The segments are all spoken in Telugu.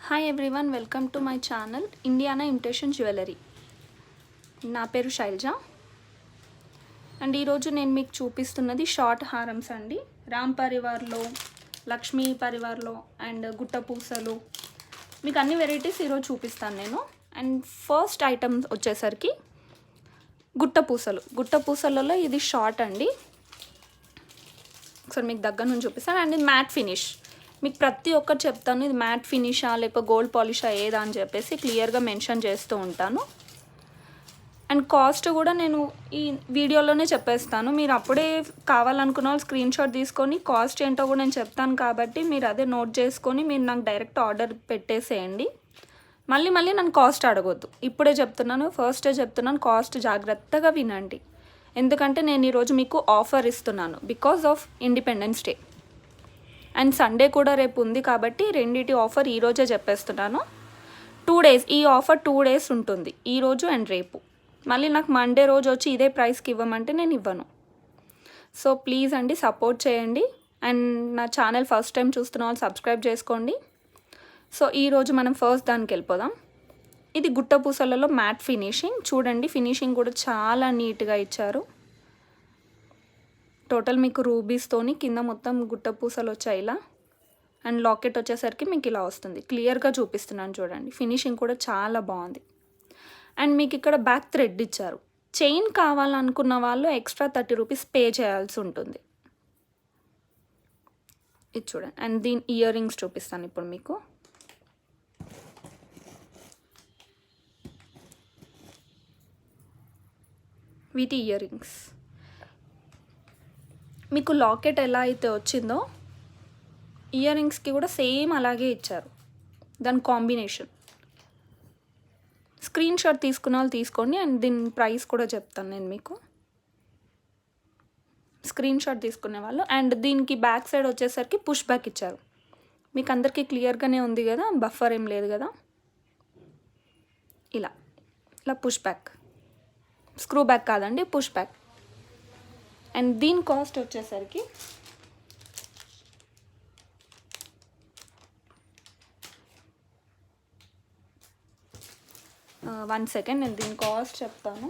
Hi everyone, welcome to my channel Indiana imitation jewellery. నా పేరు శైలజ అండ్ ఈరోజు నేను మీకు చూపిస్తున్నది షార్ట్ హారమ్స్ అండి. రామ్ పరివార్లో, లక్ష్మీ పరివార్లో అండ్ గుట్ట పూసలు, మీకు అన్ని వెరైటీస్ ఈరోజు చూపిస్తాను నేను. అండ్ ఫస్ట్ ఐటమ్ వచ్చేసరికి గుట్ట పూసలలో ఇది షార్ట్ అండి. ఒకసారి మీకు దగ్గర నుంచి చూపిస్తాను. అండ్ ఇది మ్యాట్ ఫినిష్. మీకు ప్రతి ఒక్కటి చెప్తాను, ఇది మ్యాట్ ఫినిషా లేకపోతే గోల్డ్ పాలిషా ఏదా అని చెప్పేసి క్లియర్గా మెన్షన్ చేస్తూ ఉంటాను. అండ్ కాస్ట్ కూడా నేను ఈ వీడియోలోనే చెప్పేస్తాను. మీరు అప్పుడే కావాలనుకున్న వాళ్ళు స్క్రీన్ షాట్ తీసుకొని కాస్ట్ ఏంటో కూడా నేను చెప్తాను, కాబట్టి మీరు అదే నోట్ చేసుకొని మీరు నాకు డైరెక్ట్ ఆర్డర్ పెట్టేసేయండి. మళ్ళీ నన్ను కాస్ట్ అడగొద్దు. ఇప్పుడే చెప్తున్నాను, ఫస్టే చెప్తున్నాను, కాస్ట్ జాగ్రత్తగా వినండి. ఎందుకంటే నేను ఈరోజు మీకు ఆఫర్ ఇస్తున్నాను because of independence day and Sunday కూడా రేపు ఉంది, కాబట్టి రెండిటి ఆఫర్ ఈరోజే చెప్పేస్తున్నాను. 2 days ఈ ఆఫర్ 2 days ఉంటుంది, ఈరోజు అండ్ రేపు. మళ్ళీ నాకు మండే రోజు వచ్చి ఇదే ప్రైస్కి ఇవ్వమంటే నేను ఇవ్వను. సో ప్లీజ్ అండి, సపోర్ట్ చేయండి. అండ్ నా ఛానల్ ఫస్ట్ టైం చూస్తున్న వాళ్ళు సబ్స్క్రైబ్ చేసుకోండి. సో ఈరోజు మనం ఫస్ట్ దానికి వెళ్ళిపోదాం. ఇది గుట్ట పూసలలో మ్యాట్ ఫినిషింగ్. చూడండి, ఫినిషింగ్ కూడా చాలా నీట్గా ఇచ్చారు. టోటల్ మీకు రూబీస్తోని కింద మొత్తం గుట్ట పూసలు వచ్చాయి ఇలా. అండ్ లాకెట్ వచ్చేసరికి మీకు ఇలా వస్తుంది. క్లియర్గా చూపిస్తున్నాను చూడండి. ఫినిషింగ్ కూడా చాలా బాగుంది. అండ్ మీకు ఇక్కడ బ్యాక్ థ్రెడ్ ఇచ్చారు. చైన్ కావాలనుకున్న వాళ్ళు ఎక్స్ట్రా 30 రూపీస్ పే చేయాల్సి ఉంటుంది. ఇది చూడండి. అండ్ దీని ఇయర్ రింగ్స్ చూపిస్తాను ఇప్పుడు మీకు. వీటి ఇయర్ రింగ్స్ మీకు లాకెట్ ఎలా అయితే వచ్చిందో ఇయర్ రింగ్స్కి కూడా సేమ్ అలాగే ఇచ్చారు. దాని కాంబినేషన్ స్క్రీన్ షాట్ తీసుకున్న వాళ్ళు తీసుకోండి. అండ్ దీని ప్రైస్ కూడా చెప్తాను నేను మీకు, స్క్రీన్ షాట్ తీసుకునే వాళ్ళు. అండ్ దీనికి బ్యాక్ సైడ్ వచ్చేసరికి పుష్ బ్యాక్ ఇచ్చారు. మీకు అందరికీ క్లియర్గానే ఉంది కదా, బఫర్ ఏం లేదు కదా. ఇలా పుష్ బ్యాక్, స్క్రూ బ్యాక్ కాదండి, పుష్ బ్యాక్. అండ్ దీని కాస్ట్ వచ్చేసరికి వన్ సెకండ్, నేను దీని కాస్ట్ చెప్తాను.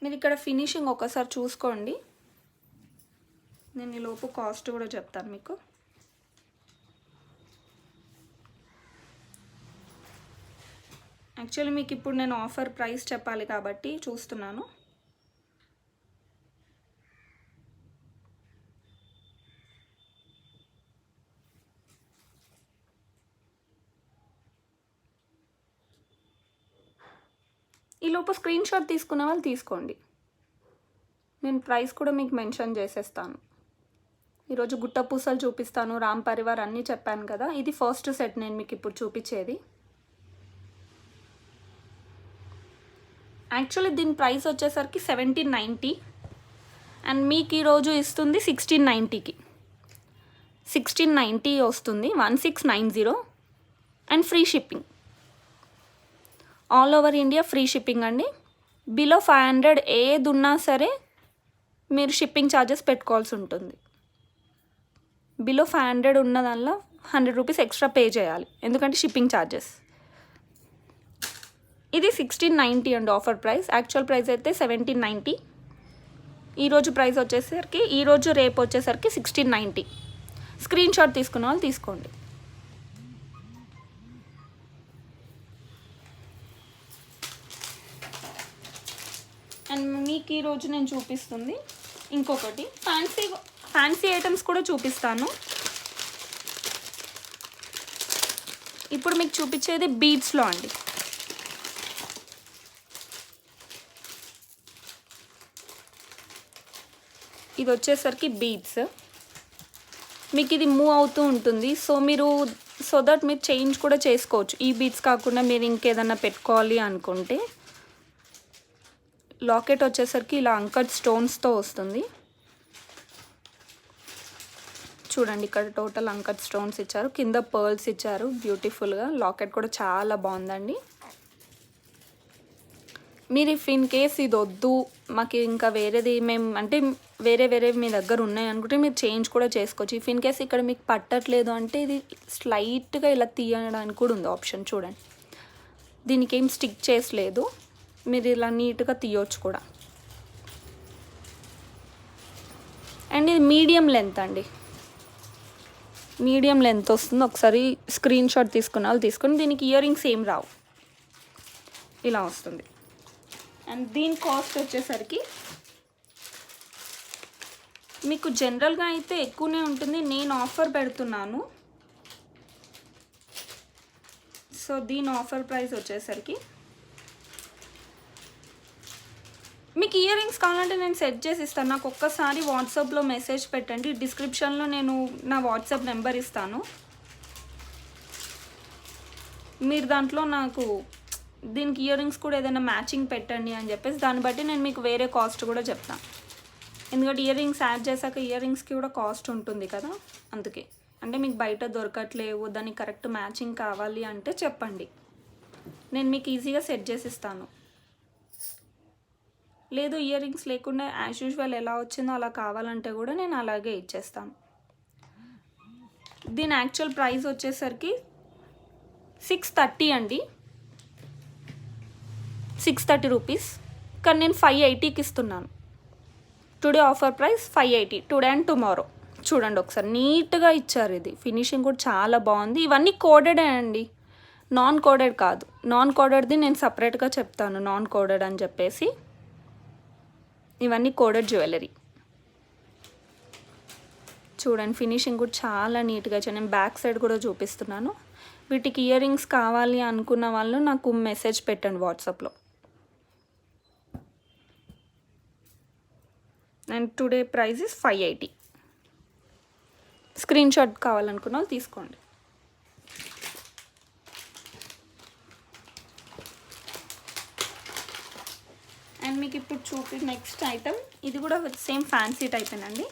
మీరు ఇక్కడ ఫినిషింగ్ ఒకసారి చూసుకోండి, నేను ఈ లోపు కాస్ట్ కూడా చెప్తాను మీకు. యాక్చువల్లీ మీకు ఇప్పుడు నేను ఆఫర్ ప్రైస్ చెప్పాలి కాబట్టి చూస్తున్నాను. ఈ లోపు స్క్రీన్ షాట్ తీసుకున్న వాళ్ళు తీసుకోండి, నేను ప్రైస్ కూడా మీకు మెన్షన్ చేసేస్తాను. ఈరోజు గుట్ట పూసలు చూపిస్తాను, రామ్ పరివార్ అన్నీ చెప్పాను కదా. ఇది ఫస్ట్ సెట్ నేను మీకు ఇప్పుడు చూపించేది. యాక్చువల్లీ దీని ప్రైస్ వచ్చేసరికి 1790 అండ్ మీకు ఈరోజు ఇస్తుంది 1690కి. 1690 వస్తుంది, 1690 and free shipping. All over India free shipping అండి. బిలో 500 ఏది ఉన్నా సరే మీరు షిప్పింగ్ ఛార్జెస్ పెట్టుకోవాల్సి ఉంటుంది. బిలో 500 ఉన్నదానిలో 100 రూపీస్ ఎక్స్ట్రా పే చేయాలి, ఎందుకంటే షిప్పింగ్ ఛార్జెస్. ఇది 1690 అండి ఆఫర్ ప్రైస్. యాక్చువల్ ప్రైస్ అయితే 1790. ఈరోజు ప్రైస్ వచ్చేసరికి, ఈరోజు రేపు వచ్చేసరికి 1690. స్క్రీన్ షాట్ తీసుకున్న వాళ్ళు తీసుకోండి. అండ్ మీకు ఈరోజు నేను చూపిస్తుంది ఇంకొకటి ఫ్యాన్సీ ఐటమ్స్ కూడా చూపిస్తాను. ఇప్పుడు మీకు చూపించేది బీడ్స్లో అండి. ఇది వచ్చేసరికి బీడ్స్. మీకు ఇది మూవ్ అవుతూ ఉంటుంది, సో దట్ మీరు చేంజ్ కూడా చేసుకోవచ్చు. ఈ బీడ్స్ కాకుండా మీరు ఇంకేదన్నా పెట్టుకోవాలి అనుకుంటే. లాకెట్ వచ్చేసరికి ఇలా అంకట్ స్టోన్స్తో వస్తుంది. చూడండి, ఇక్కడ టోటల్ అంకట్ స్టోన్స్ ఇచ్చారు, కింద పర్ల్స్ ఇచ్చారు బ్యూటిఫుల్గా. లాకెట్ కూడా చాలా బాగుందండి. మీరు ఇఫ్ ఇన్ కేస్ ఇది వద్దు మాకు ఇంకా వేరేది మేము అంటే వేరే మీ దగ్గర ఉన్నాయి అనుకుంటే మీరు చేంజ్ కూడా చేసుకోవచ్చు. ఇఫ్ ఇన్ కేస్ ఇక్కడ మీకు పట్టట్లేదు అంటే ఇది స్లైట్గా ఇలా తీయడానికి కూడా ఉంది ఆప్షన్. చూడండి, దీనికి ఏం స్టిక్ చేసలేదు, మీరు ఇలా నీట్గా తీయవచ్చు కూడా. అండ్ ఇది మీడియం లెంత్ అండి, మీడియం లెంత్ వస్తుంది. ఒకసారి స్క్రీన్ షాట్ తీసుకున్న వాళ్ళు తీసుకొని, దీనికి ఇయర్ రింగ్స్ ఏం రావు, ఇలా వస్తుంది. అండ్ దీని కాస్ట్ వచ్చేసరికి మీకు జనరల్గా అయితే ఎక్కువనే ఉంటుంది, నేను ఆఫర్ పెడుతున్నాను. సో దీని ఆఫర్ ప్రైస్ వచ్చేసరికి మీకు ఇయర్ రింగ్స్ కావాలంటే నేను సెట్ చేసి ఇస్తాను. నాకు ఒక్కసారి వాట్సాప్లో మెసేజ్ పెట్టండి, డిస్క్రిప్షన్లో నేను నా వాట్సాప్ నెంబర్ ఇస్తాను. మీరు దాంట్లో నాకు దీనికి ఇయర్ రింగ్స్ కూడా ఏదైనా మ్యాచింగ్ పెట్టండి అని చెప్పేసి దాన్ని బట్టి నేను మీకు వేరే కాస్ట్ కూడా చెప్తాను. ఎందుకంటే ఇయర్ రింగ్స్ యాడ్ చేశాక ఇయర్ రింగ్స్కి కూడా కాస్ట్ ఉంటుంది కదా, అందుకే. అంటే మీకు బయట దొరకట్లేవు, దానికి కరెక్ట్ మ్యాచింగ్ కావాలి అంటే చెప్పండి, నేను మీకు ఈజీగా సెట్ చేసి ఇస్తాను. లేదు ఇయర్ రింగ్స్ లేకుండా యాజ్ యూజువల్ ఎలా వచ్చిందో అలా కావాలంటే కూడా నేను అలాగే ఇచ్చేస్తాను. దీని యాక్చువల్ ప్రైస్ వచ్చేసరికి 630 అండి, 630 రూపీస్. కానీ నేను 580కి ఇస్తున్నాను. Today offer price 580, today and tomorrow. చూడండి ఒకసారి, నీట్గా ఇచ్చారు. ఇది ఫినిషింగ్ కూడా చాలా బాగుంది. ఇవన్నీ కోడెడే అండి, నాన్ కోడెడ్ కాదు. నాన్ కోడెడ్ది నేను సపరేట్గా చెప్తాను, నాన్ కోడెడ్ అని చెప్పేసి. ఇవన్నీ కోడెడ్ జ్యువెలరీ. చూడండి ఫినిషింగ్ కూడా చాలా నీట్గా ఇచ్చాను. నేను బ్యాక్ సైడ్ కూడా చూపిస్తున్నాను. వీటికి ఇయర్ రింగ్స్ కావాలి అనుకున్న వాళ్ళు నాకు మెసేజ్ పెట్టండి వాట్సాప్లో. And today price is 580. Screen shot కావాలనుకున్న వాళ్ళు తీసుకోండి. అండ్ మీకు ఇప్పుడు నెక్స్ట్ ఐటమ్, ఇది కూడా సేమ్ ఫ్యాన్సీ టైపేనండి.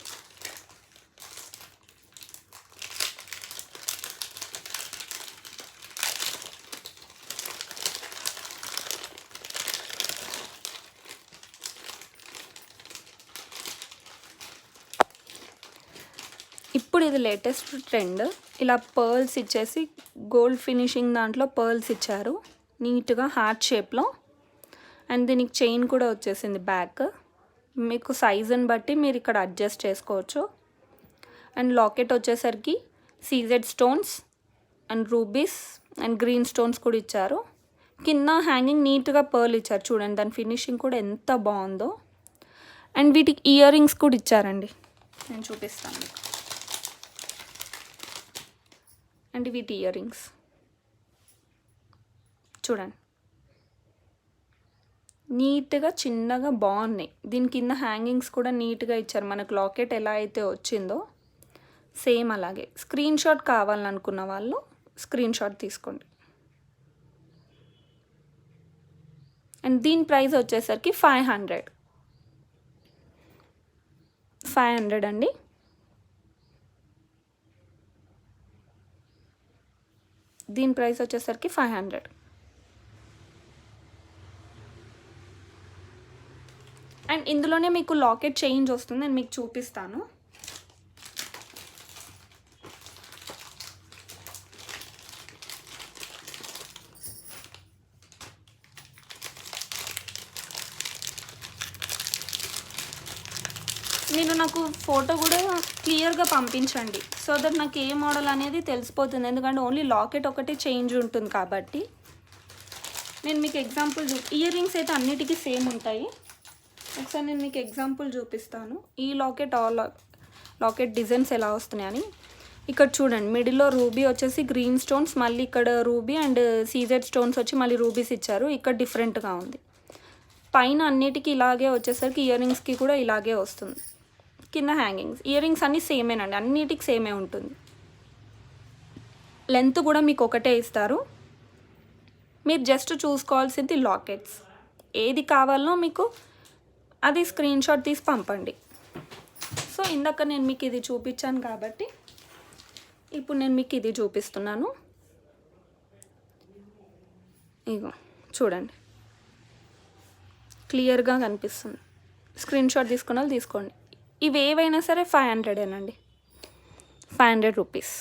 ఇప్పుడు ఇది లేటెస్ట్ ట్రెండ్, ఇలా పర్ల్స్ ఇచ్చేసి గోల్డ్ ఫినిషింగ్ దాంట్లో పర్ల్స్ ఇచ్చారు నీట్గా హార్ట్ షేప్లో. అండ్ దీనికి చైన్ కూడా వచ్చేసింది బ్యాక్. మీకు సైజుని బట్టి మీరు ఇక్కడ అడ్జస్ట్ చేసుకోవచ్చు. అండ్ లాకెట్ వచ్చేసరికి CZ stones and rubies and green stones కూడా ఇచ్చారు. కింద హ్యాంగింగ్ నీట్గా పర్ల్ ఇచ్చారు. చూడండి దాని ఫినిషింగ్ కూడా ఎంత బాగుందో. అండ్ వీటికి ఇయర్ రింగ్స్ కూడా ఇచ్చారండి, నేను చూపిస్తాను మీకు. అండ్ వీటి ఇయర్ రింగ్స్ చూడండి నీట్గా చిన్నగా బాగున్నాయి. దీని కింద హ్యాంగింగ్స్ కూడా నీట్గా ఇచ్చారు. మనకు లాకెట్ ఎలా అయితే వచ్చిందో సేమ్ అలాగే. స్క్రీన్ షాట్ కావాలనుకున్న వాళ్ళు స్క్రీన్ షాట్ తీసుకోండి. అండ్ దీని ప్రైస్ వచ్చేసరికి 500 అండి. దీని ప్రైస్ వచ్చేసరికి 500. అండ్ ఇందులోనే మీకు లాకెట్ చేంజ్ వస్తుంది, నేను మీకు చూపిస్తాను. మీరు నాకు ఫోటో కూడా క్లియర్గా పంపించండి, సో దట్ నాకు ఏ మోడల్ అనేది తెలిసిపోతుంది. ఎందుకంటే ఓన్లీ లాకెట్ ఒకటి చేంజ్ ఉంటుంది కాబట్టి. నేను మీకు ఎగ్జాంపుల్ ఇయర్ రింగ్స్ అయితే అన్నిటికీ సేమ్ ఉంటాయి. ఒకసారి నేను మీకు ఎగ్జాంపుల్ చూపిస్తాను. ఈ లాకెట్ డిజైన్స్ ఎలా వస్తున్నాయని. ఇక్కడ చూడండి, మిడిల్లో రూబీ వచ్చేసి గ్రీన్ స్టోన్స్, మళ్ళీ ఇక్కడ రూబీ అండ్ సీజెడ్ స్టోన్స్ వచ్చి మళ్ళీ రూబీస్ ఇచ్చారు. ఇక్కడ డిఫరెంట్గా ఉంది. పైన అన్నిటికీ ఇలాగే వచ్చేసరికి ఇయర్ రింగ్స్కి కూడా ఇలాగే వస్తుంది. కింద హ్యాంగింగ్స్, ఇయర్ రింగ్స్ అన్నీ సేమేనండి, అన్నిటికి సేమే ఉంటుంది. లెంత్ కూడా మీకు ఒకటే ఇస్తారు. మీరు జస్ట్ చూసుకోవాల్సింది లాకెట్స్. ఏది కావాలో మీకు అది స్క్రీన్ షాట్ తీసి పంపండి. సో ఇందాక నేను మీకు ఇది చూపించాను కాబట్టి ఇప్పుడు నేను మీకు ఇది చూపిస్తున్నాను. ఇగో చూడండి, క్లియర్గా కనిపిస్తుంది. స్క్రీన్ షాట్ తీసుకున్న వాళ్ళు తీసుకోండి. ఇవి ఏవైనా సరే 500 500 రూపీస్.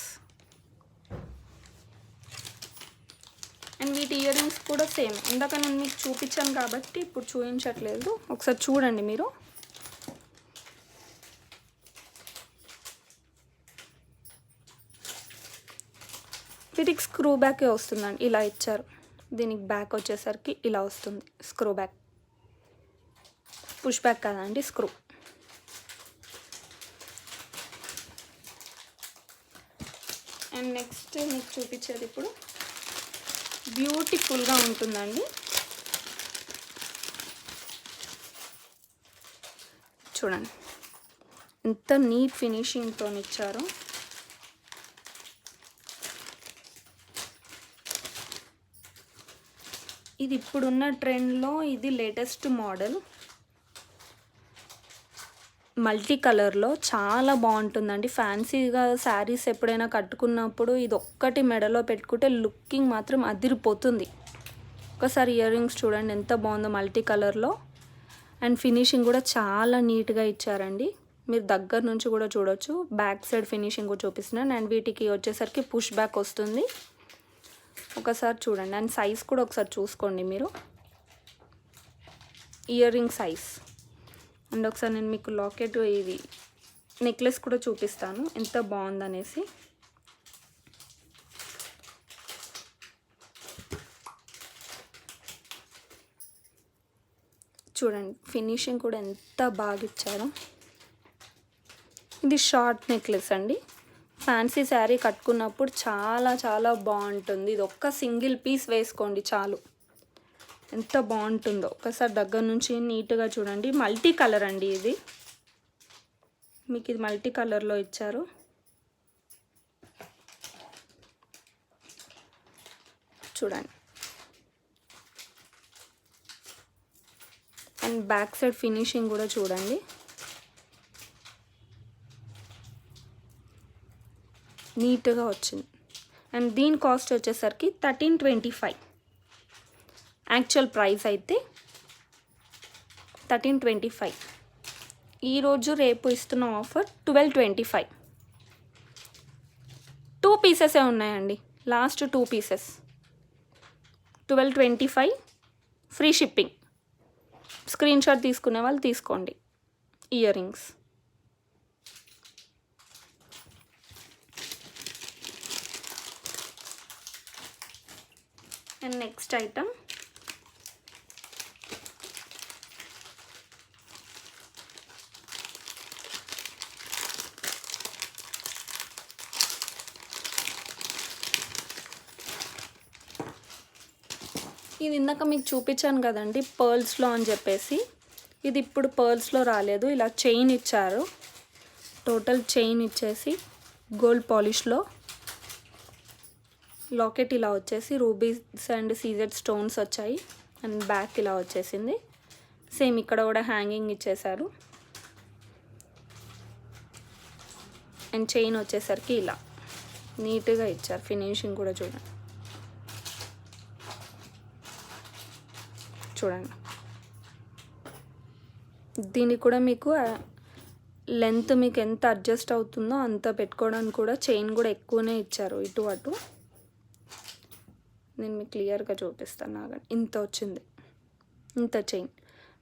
అండ్ వీటి ఇయర్ రింగ్స్ కూడా సేమ్. ఇందాక నేను మీకు చూపించాను కాబట్టి ఇప్పుడు చూపించట్లేదు, ఒకసారి చూడండి మీరు. వీటికి స్క్రూ బ్యాకే వస్తుందండి, ఇలా ఇచ్చారు. దీనికి బ్యాక్ వచ్చేసరికి ఇలా వస్తుంది, స్క్రూ బ్యాక్. పుష్ బ్యాక్ కాదండి, స్క్రూ. అండ్ నెక్స్ట్ మీకు చూపించేది ఇప్పుడు బ్యూటిఫుల్గా ఉంటుందండి. చూడండి ఎంత నీట్ ఫినిషింగ్తో ఇచ్చారు. ఇది ఇప్పుడున్న ట్రెండ్లో ఇది లేటెస్ట్ మోడల్, మల్టీ కలర్లో చాలా బాగుంటుందండి. ఫ్యాన్సీగా శారీస్ ఎప్పుడైనా కట్టుకున్నప్పుడు ఇది ఒక్కటి మెడలో పెట్టుకుంటే లుకింగ్ మాత్రం అదిరిపోతుంది. ఒకసారి ఇయర్ రింగ్స్ చూడండి ఎంత బాగుందో మల్టీ కలర్లో. అండ్ ఫినిషింగ్ కూడా చాలా నీట్గా ఇచ్చారండి, మీరు దగ్గర నుంచి కూడా చూడొచ్చు. బ్యాక్ సైడ్ ఫినిషింగ్ కూడా చూపిస్తున్నాను. అండ్ వీటికి వచ్చేసరికి పుష్ బ్యాక్ వస్తుంది. ఒకసారి చూడండి. అండ్ సైజ్ కూడా ఒకసారి చూసుకోండి మీరు, ఇయర్ రింగ్ సైజ్. అండ్ ఒకసారి నేను మీకు లాకెట్ ఇది నెక్లెస్ కూడా చూపిస్తాను ఎంత బాగుందనేసి. చూడండి ఫినిషింగ్ కూడా ఎంత బాగా ఇచ్చారో. ఇది షార్ట్ నెక్లెస్ అండి, ఫ్యాన్సీ శారీ కట్టుకున్నప్పుడు చాలా చాలా బాగుంటుంది. ఇది ఒక్క సింగిల్ పీస్ వేసుకోండి చాలు, ఎంత బాగుంటుందో. ఒకసారి దగ్గర నుంచి నీట్గా చూడండి. మల్టీ కలర్ అండి ఇది, మీకు ఇది మల్టీ కలర్లో ఇచ్చారు. చూడండి. అండ్ బ్యాక్ సైడ్ ఫినిషింగ్ కూడా చూడండి, నీట్గా వచ్చింది. అండ్ దీని కాస్ట్ వచ్చేసరికి 1325. యాక్చువల్ ప్రైస్ అయితే 1325. ఈరోజు రేపు ఇస్తున్న ఆఫర్ 1225. 2 పీసెసే ఉన్నాయండి, last 2 pieces. 1225 free shipping. Screen shot తీసుకునే వాళ్ళు తీసుకోండి ear rings. And next item ఇది ఇందాక మీకు చూపించాను కదండి పర్ల్స్లో అని చెప్పేసి. ఇది ఇప్పుడు పర్ల్స్లో రాలేదు, ఇలా చైన్ ఇచ్చారు. టోటల్ చైన్ ఇచ్చేసి గోల్డ్ పాలిష్లో లాకెట్ ఇలా వచ్చేసి రూబీస్ అండ్ సీజెడ్ స్టోన్స్ వచ్చాయి. అండ్ బ్యాక్ ఇలా వచ్చేసింది. సేమ్ ఇక్కడ కూడా హ్యాంగింగ్ ఇచ్చేసారు. అండ్ చైన్ వచ్చేసరికి ఇలా నీట్గా ఇచ్చారు. ఫినిషింగ్ కూడా చూడండి. దీనికి కూడా మీకు లెంత్ మీకు ఎంత అడ్జస్ట్ అవుతుందో అంత పెట్టుకోవడానికి కూడా చైన్ కూడా ఎక్కువనే ఇచ్చారు, ఇటు అటు. నేను మీకు క్లియర్గా చూపిస్తాను. నాగండి ఇంత వచ్చింది, ఇంత చైన్.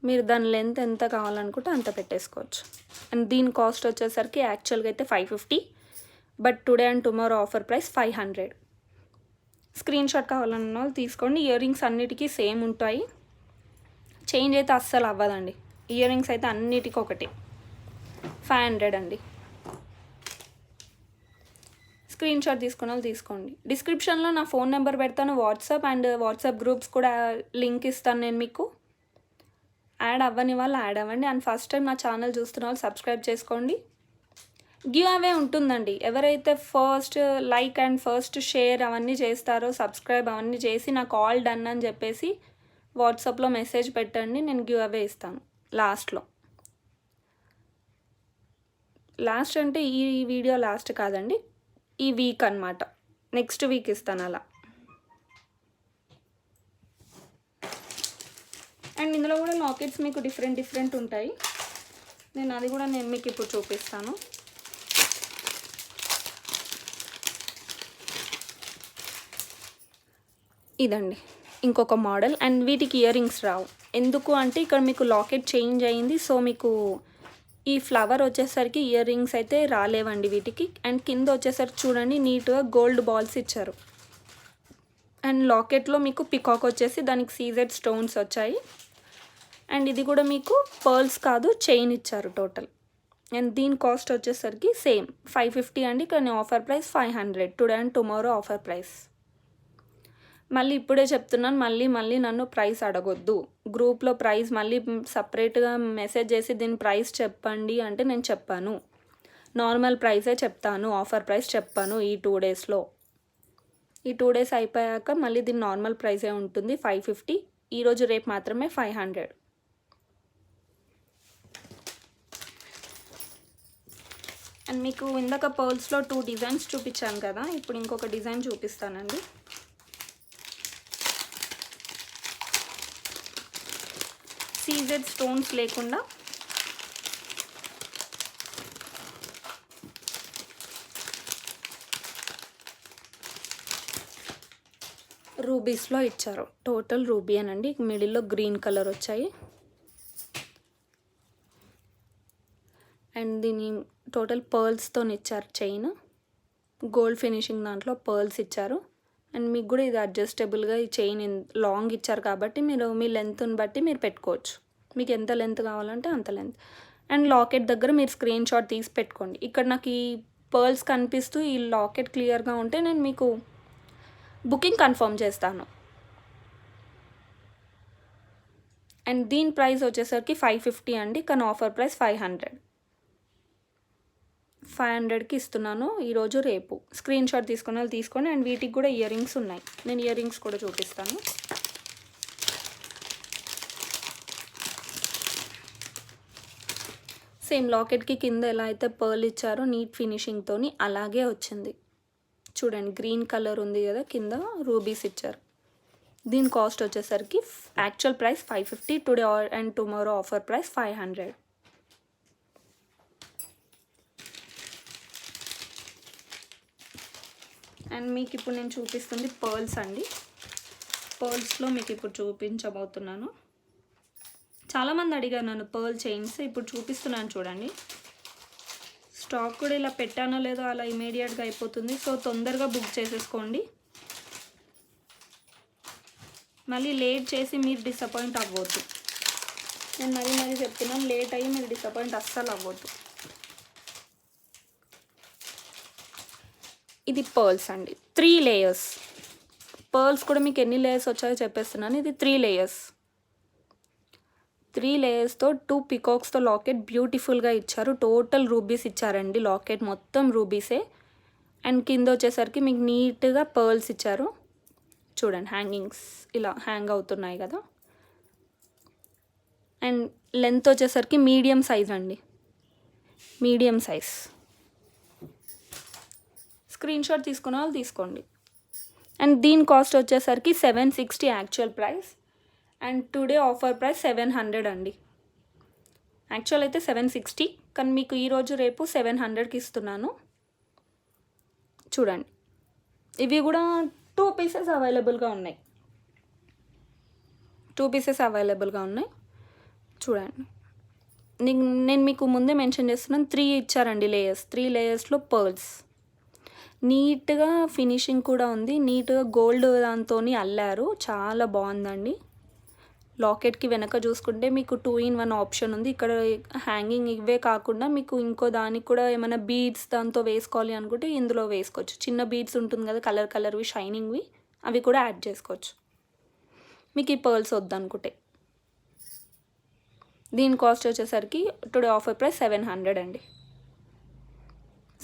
మీరు దాని లెంత్ ఎంత కావాలనుకుంటే అంత పెట్టేసుకోవచ్చు. అండ్ దీని కాస్ట్ వచ్చేసరికి యాక్చువల్గా అయితే 550, but today and tomorrow offer price 500. Screen shot కావాలన్న వాళ్ళు తీసుకోండి. ఇయర్ రింగ్స్ అన్నిటికీ సేమ్ ఉంటాయి, చేంజ్ అయితే అస్సలు అవ్వదండి. ఇయర్ రింగ్స్ అయితే అన్నిటికీ ఒకటి. 500 అండి. స్క్రీన్ షాట్ తీసుకున్న వాళ్ళు తీసుకోండి. డిస్క్రిప్షన్లో నా ఫోన్ నెంబర్ పెడతాను, వాట్సాప్ అండ్ వాట్సాప్ గ్రూప్స్ కూడా లింక్ ఇస్తాను నేను మీకు. యాడ్ అవ్వని వాళ్ళు యాడ్ అవ్వండి. అండ్ ఫస్ట్ టైం నా ఛానల్ చూస్తున్న వాళ్ళు సబ్స్క్రైబ్ చేసుకోండి. గివ్ అవే ఉంటుందండి. ఎవరైతే first like and first share అవన్నీ చేస్తారో, సబ్స్క్రైబ్ అవన్నీ చేసి నాకు ఆల్ డన్ అని చెప్పేసి వాట్సాప్లో మెసేజ్ పెట్టండి, నేను గివ్ అవే ఇస్తాను లాస్ట్లో. లాస్ట్ అంటే ఈ వీడియో లాస్ట్ కాదండి, ఈ వీక్ అన్నమాట. నెక్స్ట్ వీక్ ఇస్తాను అలా. అండ్ ఇందులో కూడా లాకెట్స్ మీకు డిఫరెంట్ ఉంటాయి. నేను మీకు ఇప్పుడు చూపిస్తాను. ఇదండి ఇంకొక మోడల్. అండ్ వీటికి ఇయర్ రింగ్స్ రావు. ఎందుకు అంటే ఇక్కడ మీకు లాకెట్ చేంజ్ అయింది. సో మీకు ఈ ఫ్లవర్ వచ్చేసరికి ఇయర్ రింగ్స్ అయితే రాలేవండి వీటికి. అండ్ కింద వచ్చేసరికి చూడండి నీట్గా గోల్డ్ బాల్స్ ఇచ్చారు. అండ్ లాకెట్లో మీకు పికాక్ వచ్చేసి దానికి సీజెడ్ స్టోన్స్ వచ్చాయి. అండ్ ఇది కూడా మీకు పర్ల్స్ కాదు చైన్ ఇచ్చారు టోటల్. అండ్ దీని కాస్ట్ వచ్చేసరికి సేమ్ 550 అండి. కానీ offer price 500 today and tomorrow offer price. మళ్ళీ ఇప్పుడే చెప్తున్నాను, మళ్ళీ నన్ను ప్రైస్ అడగొద్దు. గ్రూప్లో ప్రైస్ మళ్ళీ సపరేట్గా మెసేజ్ చేసి దీని ప్రైస్ చెప్పండి అంటే నేను చెప్పాను. నార్మల్ ప్రైసే చెప్తాను, ఆఫర్ ప్రైస్ చెప్పాను. ఈ 2 డేస్లో, ఈ 2 డేస్ అయిపోయాక మళ్ళీ దీని నార్మల్ ప్రైసే ఉంటుంది 550. ఈరోజు రేపు మాత్రమే 500. అండ్ మీకు ఇందాక పర్ల్స్లో 2 డిజైన్స్ చూపించాను కదా, ఇప్పుడు ఇంకొక డిజైన్ చూపిస్తానండి. సీజెడ్ స్టోన్స్ లేకుండా రూబీస్లో ఇచ్చారు. టోటల్ రూబీ అనండి. మిడిల్లో గ్రీన్ కలర్ వచ్చాయి. అండ్ దీని టోటల్ పర్ల్స్తో ఇచ్చారు. చైన్ గోల్డ్ ఫినిషింగ్ దాంట్లో పర్ల్స్ ఇచ్చారు. అండ్ మీకు కూడా ఇది అడ్జస్టబుల్గా ఈ చైన్ లాంగ్ ఇచ్చారు కాబట్టి మీరు మీ లెంత్ని బట్టి మీరు పెట్టుకోవచ్చు. మీకు ఎంత లెంత్ కావాలంటే అంత లెంత్. అండ్ లాకెట్ దగ్గర మీరు స్క్రీన్ షాట్ తీసి పెట్టుకోండి. ఇక్కడ నాకు ఈ పర్ల్స్ కనిపిస్తూ ఈ లాకెట్ క్లియర్గా ఉంటే నేను మీకు బుకింగ్ కన్ఫర్మ్ చేస్తాను. అండ్ దీని ప్రైస్ వచ్చేసరికి 550 అండి. కానీ ఆఫర్ ప్రైస్ 500కి ఇస్తున్నాను ఈరోజు రేపు. స్క్రీన్ షాట్ తీసుకుని వాళ్ళు తీసుకోండి. అండ్ వీటికి కూడా ఇయర్ రింగ్స్ ఉన్నాయి. నేను ఇయర్ రింగ్స్ కూడా చూపిస్తాను. సేమ్ లాకెట్కి కింద ఎలా అయితే పర్ల్ ఇచ్చారో నీట్ ఫినిషింగ్తో అలాగే వచ్చింది. చూడండి గ్రీన్ కలర్ ఉంది కదా, కింద రూబీస్ ఇచ్చారు. దీని కాస్ట్ వచ్చేసరికి actual price 550, today and tomorrow offer price 500. And మీకు ఇప్పుడు నేను చూపిస్తుంది పర్ల్స్ అండి. పర్ల్స్లో మీకు ఇప్పుడు చూపించబోతున్నాను. చాలామంది అడిగారు నన్ను పర్ల్ చైన్స్. ఇప్పుడు చూపిస్తున్నాను చూడండి. స్టాక్ కూడా ఇలా పెట్టానో లేదో అలా ఇమీడియట్గా అయిపోతుంది. సో తొందరగా బుక్ చేసేసుకోండి. మళ్ళీ లేట్ చేసి మీరు డిసప్పాయింట్ అవ్వద్దు. నేను మరీ చెప్తున్నాను, లేట్ అయ్యి మీరు డిసప్పాయింట్ అస్సలు అవ్వద్దు. ఇది పర్ల్స్ అండి, 3 లేయర్స్. పర్ల్స్ కూడా మీకు ఎన్ని లేయర్స్ వచ్చాయో చెప్పేస్తున్నాను. ఇది 3 లేయర్స్. 3 లేయర్స్తో 2 పికాక్స్తో లాకెట్ బ్యూటిఫుల్గా ఇచ్చారు. టోటల్ రూబీస్ ఇచ్చారండి. లాకెట్ మొత్తం రూబీసే. అండ్ కింద వచ్చేసరికి మీకు నీట్గా పర్ల్స్ ఇచ్చారు. చూడండి హ్యాంగింగ్స్ ఇలా హ్యాంగ్ అవుతున్నాయి కదా. అండ్ లెంత్ వచ్చేసరికి మీడియం సైజ్ అండి, మీడియం సైజ్. స్క్రీన్ షాట్ తీసుకున్న వాళ్ళు తీసుకోండి. అండ్ దీని కాస్ట్ వచ్చేసరికి 760 actual price. And today offer price 700 అండి. యాక్చువల్ అయితే 760, కానీ మీకు ఈరోజు రేపు 700కి ఇస్తున్నాను. చూడండి ఇవి కూడా 2 పీసెస్ అవైలబుల్గా ఉన్నాయి. 2 పీసెస్ అవైలబుల్గా ఉన్నాయి. చూడండి నేను మీకు ముందే మెన్షన్ చేస్తున్నాను. 3 ఇచ్చారండి లేయర్స్. 3 లేయర్స్లో పర్ల్స్. నీట్గా ఫినిషింగ్ కూడా ఉంది. నీట్గా గోల్డ్ దాంతో అల్లారు. చాలా బాగుందండి. లాకెట్కి వెనక చూసుకుంటే మీకు 2-in-1 ఆప్షన్ ఉంది. ఇక్కడ హ్యాంగింగ్ ఇవే కాకుండా మీకు ఇంకో దానికి కూడా ఏమైనా బీడ్స్ దాంతో వేసుకోవాలి అనుకుంటే ఇందులో వేసుకోవచ్చు. చిన్న బీడ్స్ ఉంటుంది కదా కలర్వి షైనింగ్వి, అవి కూడా యాడ్ చేసుకోవచ్చు మీకు ఈ పర్ల్స్ వద్దనుకుంటే. దీని కాస్ట్ వచ్చేసరికి టుడే ఆఫర్ ప్రైస్ 700 అండి.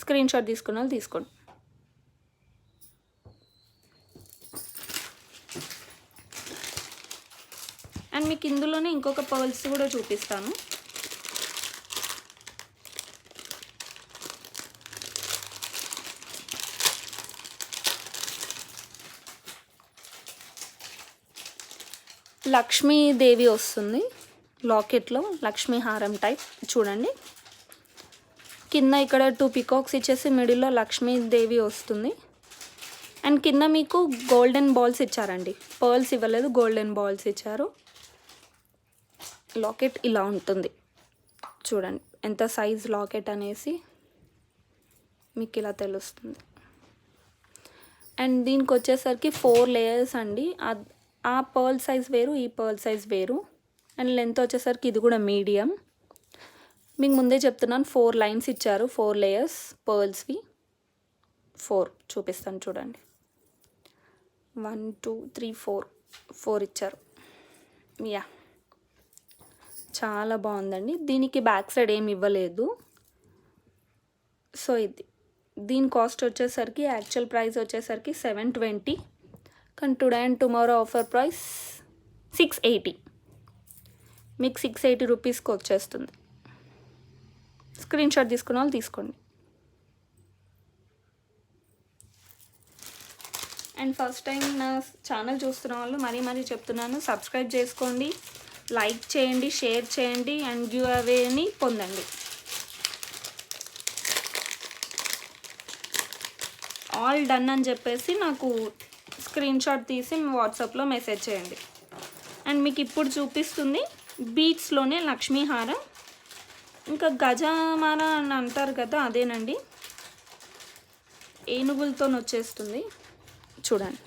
స్క్రీన్ షాట్ తీసుకున్న వాళ్ళు తీసుకోండి. అండ్ మీకు ఇందులోనే ఇంకొక పర్ల్స్ కూడా చూపిస్తాను. లక్ష్మీదేవి వస్తుంది లాకెట్లో, లక్ష్మీ హారం టైప్ చూడండి. కింద ఇక్కడ 2 పికాక్స్ ఇచ్చేసి మిడిల్లో లక్ష్మీదేవి వస్తుంది. అండ్ కింద మీకు గోల్డెన్ బాల్స్ ఇచ్చారండి, పర్ల్స్ ఇవ్వలేదు, గోల్డెన్ బాల్స్ ఇచ్చారు. లాకెట్ ఇలా ఉంటుంది చూడండి, ఎంత సైజ్ లాకెట్ అనేసి మీకు ఇలా తెలుస్తుంది. అండ్ దీనికి వచ్చేసరికి 4 లేయర్స్ అండి. ఆ పర్ల్ సైజ్ వేరు, ఈ పర్ల్ సైజ్ వేరు. అండ్ లెంత్ వచ్చేసరికి ఇది కూడా మీడియం. మీకు ముందే చెప్తున్నాను 4 లైన్స్ ఇచ్చారు, 4 లేయర్స్ పర్ల్స్వి. 4 చూపిస్తాను చూడండి. 1 2 3 4 ఇచ్చారు. యా, చాలా బాగుందండి. దీనికి బ్యాక్ సైడ్ ఏమి ఇవ్వలేదు. సో దీని కాస్ట్ వచ్చేసరికి యాక్చువల్ ప్రైస్ వచ్చేసరికి 720, కానీ today and tomorrow offer price 680. మీకు 680 రూపీస్కి వచ్చేస్తుంది. స్క్రీన్ షాట్ తీసుకున్న వాళ్ళు తీసుకోండి. అండ్ ఫస్ట్ టైం నా ఛానల్ చూస్తున్న వాళ్ళు మరీ చెప్తున్నాను, సబ్స్క్రైబ్ చేసుకోండి, లైక్ చేయండి, షేర్ చేయండి అండ్ గివ్ అవేని పొందండి. ఆల్ డన్ అని చెప్పేసి నాకు స్క్రీన్ షాట్ తీసి వాట్సాప్లో మెసేజ్ చేయండి. అండ్ మీకు ఇప్పుడు చూపిస్తుంది బీచ్లోనే లక్ష్మీ హారం, ఇంకా గజమాల అని అంటారు కదా, అదేనండి, ఏనుగులతో వచ్చేస్తుంది చూడండి.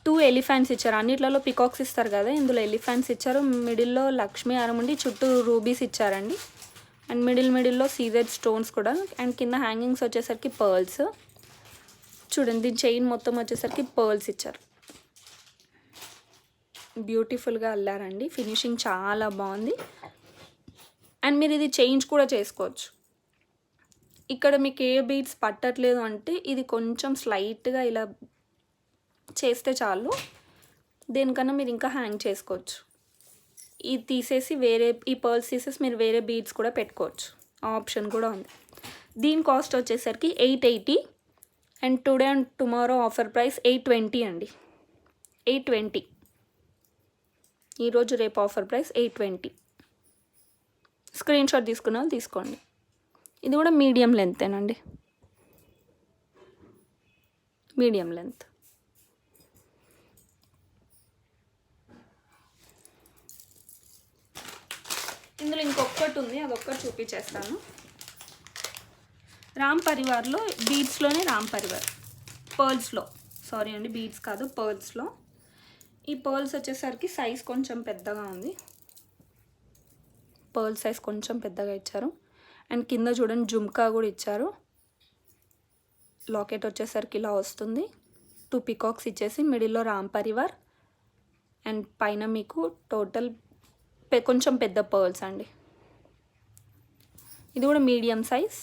2 ఎలిఫెంట్స్ ఇచ్చారు, అన్నిట్లలో పికాక్స్ ఇస్తారు కదా, ఇందులో ఎలిఫెంట్స్ ఇచ్చారు. మిడిల్లో లక్ష్మీ హారం ఉండి చుట్టూ రూబీస్ ఇచ్చారండి. అండ్ మిడిల్లో సీజెడ్ స్టోన్స్ కూడా. అండ్ కింద హ్యాంగింగ్స్ వచ్చేసరికి పర్ల్స్ చూడండి. దీని చైన్ మొత్తం వచ్చేసరికి పర్ల్స్ ఇచ్చారు. బ్యూటిఫుల్గా అల్లారండి, ఫినిషింగ్ చాలా బాగుంది. అండ్ మీరు ఇది చేంజ్ కూడా చేసుకోవచ్చు. ఇక్కడ మీకు ఏ బీడ్స్ పట్టట్లేదు అంటే ఇది కొంచెం స్లైట్గా ఇలా చేస్తే చాలు, దేనికన్నా మీరు ఇంకా హ్యాంగ్ చేసుకోవచ్చు. ఇది తీసేసి ఈ పర్ల్స్ తీసేసి మీరు వేరే బీడ్స్ కూడా పెట్టుకోవచ్చు, ఆ ఆప్షన్ కూడా ఉంది. దీని కాస్ట్ వచ్చేసరికి 880 and today and tomorrow offer price 820 అండి. 820 ఈరోజు రేపు ఆఫర్ ప్రైస్ 820. స్క్రీన్ షాట్ తీసుకున్న వాళ్ళు తీసుకోండి. ఇది కూడా మీడియం లెంతేనండి, మీడియం లెంత్. ఇందులో ఇంకొకటి ఉంది, అదొక్కటి చూపించేస్తాను. రామ్ పరివార్లో బీడ్స్లోనే రామ్ పరివార్ పర్ల్స్లో, సారీ అండి బీడ్స్ కాదు పర్ల్స్లో. ఈ పర్ల్స్ వచ్చేసరికి సైజ్ కొంచెం పెద్దగా ఉంది, పర్ల్ సైజ్ కొంచెం పెద్దగా ఇచ్చారు. అండ్ కింద చూడండి జుమ్కా కూడా ఇచ్చారు. లాకెట్ వచ్చేసరికి ఇలా వస్తుంది. 2 పికాక్స్ ఇచ్చేసి మిడిల్లో రామ్ పరివార్ అండ్ పైన మీకు టోటల్ కొంచెం పెద్ద పర్ల్స్ అండి. ఇది కూడా మీడియం సైజ్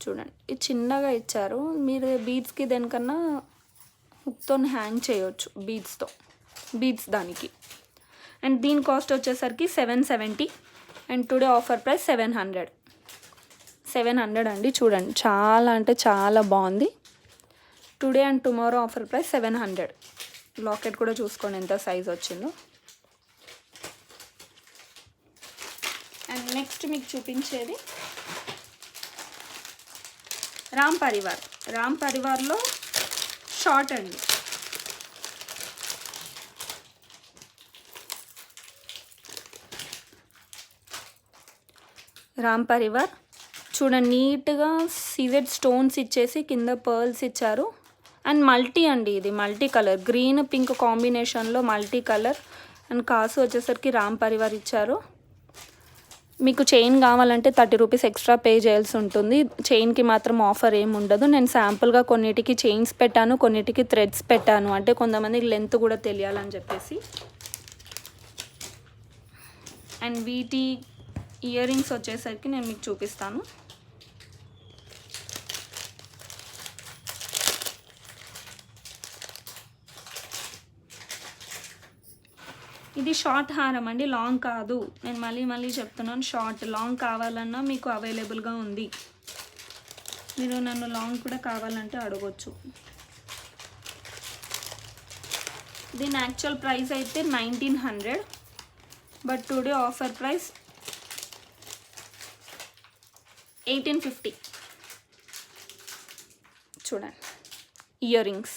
చూడండి. ఇది చిన్నగా ఇచ్చారు, మీరు బీడ్స్కి దేనికన్నా హుక్తో హ్యాంగ్ చేయవచ్చు, బీడ్స్ దానికి. అండ్ దీని కాస్ట్ వచ్చేసరికి 770 అండ్ టుడే ఆఫర్ ప్రైస్ 700 అండి. చూడండి చాలా అంటే చాలా బాగుంది. Today and tomorrow offer price 700. Locket కూడా చూసుకోండి ఎంత సైజ్ వచ్చిందో. అండ్ నెక్స్ట్ మీకు చూపించేది రామ్ పరివార్లో షార్ట్ అండి. రామ్ పరివార్ చూడండి, నీట్గా సీజెడ్ స్టోన్స్ ఇచ్చేసి కింద పర్ల్స్ ఇచ్చారు. అండ్ మల్టీ అండి, ఇది మల్టీ కలర్, గ్రీన్ పింక్ కాంబినేషన్లో మల్టీ కలర్. అండ్ కాసు వచ్చేసరికి రామ్ పరివార్ ఇచ్చారు. మీకు చైన్ కావాలంటే 30 రూపీస్ ఎక్స్ట్రా పే చేయాల్సి ఉంటుంది. చైన్కి మాత్రం ఆఫర్ ఏమి ఉండదు. నేను శాంపుల్గా కొన్నిటికి చైన్స్ పెట్టాను, కొన్నిటికి థ్రెడ్స్ పెట్టాను, అంటే కొంతమందికి లెంత్ కూడా తెలియాలని చెప్పేసి. అండ్ వీటి ఇయర్ రింగ్స్ వచ్చేసరికి నేను మీకు చూపిస్తాను. ఇది షార్ట్ హారం అండి, లాంగ్ కాదు. నేను మళ్ళీ చెప్తున్నాను, షార్ట్. లాంగ్ కావాలన్నా మీకు అవైలబుల్గా ఉంది. మీరు నన్ను లాంగ్ కూడా కావాలంటే అడగొచ్చు. దీని యాక్చువల్ ప్రైస్ అయితే 1900, బట్ టుడే ఆఫర్ ప్రైస్ 1850. చూడండి, ఇయర్ రింగ్స్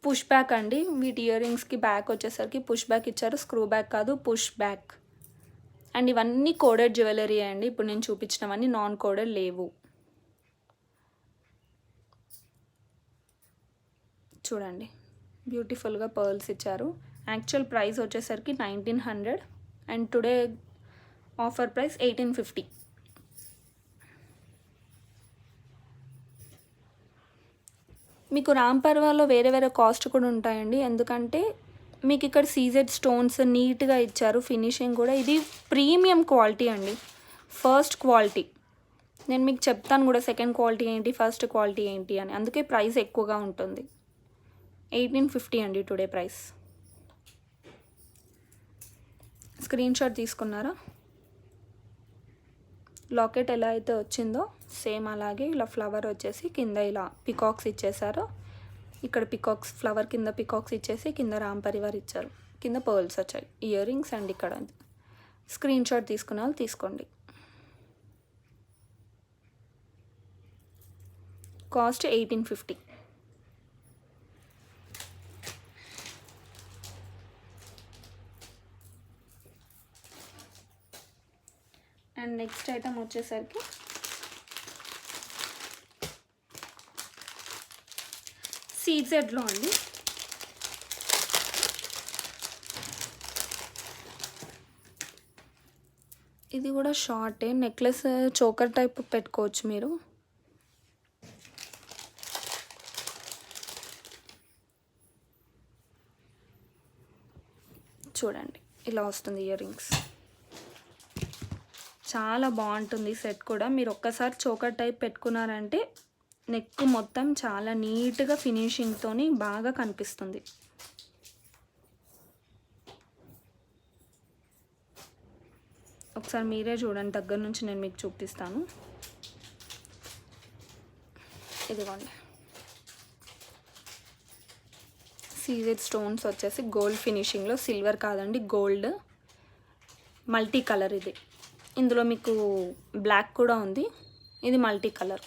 పుష్ బ్యాక్ అండి. వీటి ఇయర్ రింగ్స్కి బ్యాక్ వచ్చేసరికి పుష్ బ్యాక్ ఇచ్చారు, స్క్రూ బ్యాక్ కాదు, పుష్ బ్యాక్. అండ్ ఇవన్నీ కోడెడ్ జ్యువెలరీ అండి. ఇప్పుడు నేను చూపించినవన్నీ నాన్ కోడెడ్ లేవు. చూడండి, బ్యూటిఫుల్గా పర్ల్స్ ఇచ్చారు. యాక్చువల్ ప్రైస్ వచ్చేసరికి 1900 అండ్ టుడే ఆఫర్ ప్రైస్ 1850. మీకు రాంపర్వాలో వేరే వేరే కాస్ట్ కూడా ఉంటాయండి, ఎందుకంటే మీకు ఇక్కడ సీజెడ్ స్టోన్స్ నీట్గా ఇచ్చారు. ఫినిషింగ్ కూడా ఇది ప్రీమియం క్వాలిటీ అండి, ఫస్ట్ క్వాలిటీ. నేను మీకు చెప్తాను కూడా సెకండ్ క్వాలిటీ ఏంటి, ఫస్ట్ క్వాలిటీ ఏంటి అని. అందుకే ప్రైస్ ఎక్కువగా ఉంటుంది. 1850 అండి టుడే ప్రైస్. స్క్రీన్ షాట్ తీసుకున్నారా? లాకెట్ ఎలా అయితే వచ్చిందో సేమ్ అలాగే ఇలా ఫ్లవర్ వచ్చేసి కింద ఇలా పికాక్స్ ఇచ్చేసారు. ఇక్కడ పికాక్స్ ఫ్లవర్ కింద పికాక్స్ ఇచ్చేసి కింద రామ్ పరివార్ ఇచ్చారు, కింద పర్ల్స్ వచ్చాయి, ఇయర్ రింగ్స్. అండ్ ఇక్కడ స్క్రీన్ షాట్ తీసుకున్న వాళ్ళు తీసుకోండి. కాస్ట్ 1850. అండ్ నెక్స్ట్ ఐటమ్ వచ్చేసరికి సీజెడ్లో అండి. ఇది కూడా షార్టే, నెక్లెస్ చోకర్ టైప్ పెట్టుకోవచ్చు మీరు. చూడండి, ఇలా వస్తుంది ఇయర్ రింగ్స్. చాలా బాగుంటుంది సెట్ కూడా. మీరు ఒక్కసారి చోకర్ టైప్ పెట్టుకున్నారంటే నెక్ మొత్తం చాలా నీట్గా ఫినిషింగ్తో బాగా కనిపిస్తుంది. ఒకసారి మీరే చూడండి, దగ్గర నుంచి నేను మీకు చూపిస్తాను. ఇదిగోండి, సీజెడ్ స్టోన్స్ వచ్చేసి గోల్డ్ ఫినిషింగ్లో, సిల్వర్ కాదండి గోల్డ్, మల్టీ కలర్. ఇది ఇందులో మీకు బ్లాక్ కూడా ఉంది, ఇది మల్టీ కలర్.